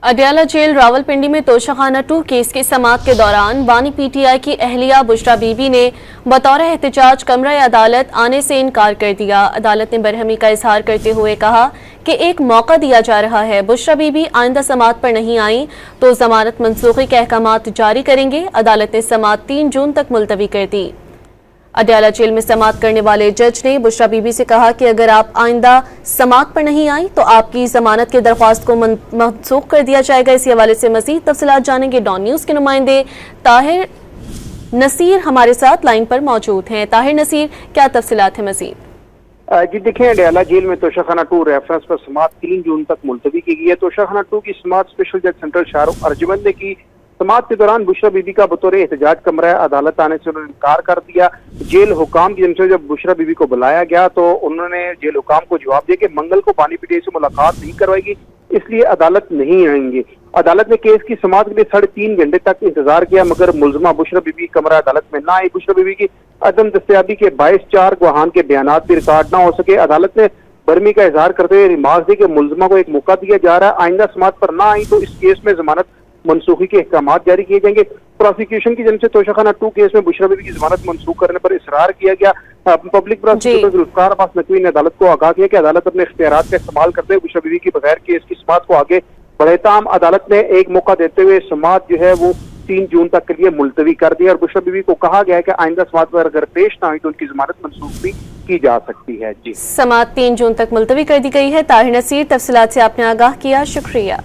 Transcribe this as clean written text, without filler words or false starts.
Adiala jail Rawalpindi में Toshakhana 2 case की समाअत के दौरान बानी पीटीआई की अहलिया बुशरा बीबी ने बतौर एहतजाज कमरा अदालत आने से इनकार कर दिया। अदालत ने बरहमी का इजहार करते हुए कहा कि एक मौका दिया जा रहा है। बुशरा बीबी आइंदा समाअत पर नहीं आई तो जमानत मनसूखी के अहकामात जारी करेंगे। अदालत ने समाअत 3 जून तक मुलतवी कर दी। अडयाला जेल में समाअत करने वाले जज ने बुशरा बीबी से कहा कि अगर आप आइंदा समाअत पर नहीं आई तो आपकी जमानत की दरख्वास्त को मनसूख कर दिया जाएगा। इसी हवाले से मजीद तफसीलात जानेंगे। डॉन न्यूज के नुमाइंदे ताहिर नसीर हमारे साथ लाइन पर मौजूद हैं। ताहिर नसीर, क्या तफसीलात है मजीद? जी देखिए, अडयाला जेल में तोशाखाना 2 रेफरेंस पर समाअत 3 जून तक मुलतवी की गई है। तोशाखाना 2 की समाअत स्पेशल जज सेंट्रल शाहरुख अर्जुमंद ने की। समाअत के दौरान बुशरा बीबी का बतौर एहतजाज कमरा अदालत आने से उन्होंने इनकार कर दिया। जेल हुकाम की जानब से जब बुशरा बीबी को बुलाया गया तो उन्होंने जेल हुकाम को जवाब दिया कि मंगल को बानी पीटीआई से मुलाकात नहीं करवाएगी, इसलिए अदालत नहीं आएंगे। अदालत ने केस की समाअत के लिए 3.5 घंटे तक इंतजार किया, मगर मुलजमा बुशरा बीबी कमरा अदालत में ना आई। बुशरा बीबी की अदम दस्तयाबी के 22 गवाहान के बयानात भी रिकॉर्ड ना हो सके। अदालत ने बरमी का इजहार करते हुए रिमार्क दी कि मुलजमा को एक मौका दिया जा रहा है, आइंदा समाअत पर ना आई तो इस केस में जमानत मनसूखी के अहकामात जारी किए जाएंगे। प्रोसिक्यूशन की जानब से तोशाखाना 2 केस में बुशरा बीबी की जमानत मनसूख करने पर इसरार किया गया। पब्लिक प्रोसिक्यूटर जुल्फकार अब्बास नकवी ने अदालत को आगाह किया कि अदालत अपने इख्तियारात का इस्तेमाल करते हुए बुशरा बीबी की बगैर केस की समाअत को आगे बढ़े। ताहम अदालत ने एक मौका देते हुए समाअत जो है वो 3 जून तक के लिए मुलतवी कर दी और बुशरा बीबी को कहा गया है कि आइंदा समाअत पर अगर पेश ना हुई तो उनकी जमानत मनसूख भी की जा सकती है। जी, समाअत 3 जून तक मुलतवी कर दी गई है। ताहिर नसीर, तफसीलात से आपने आगाह किया, शुक्रिया।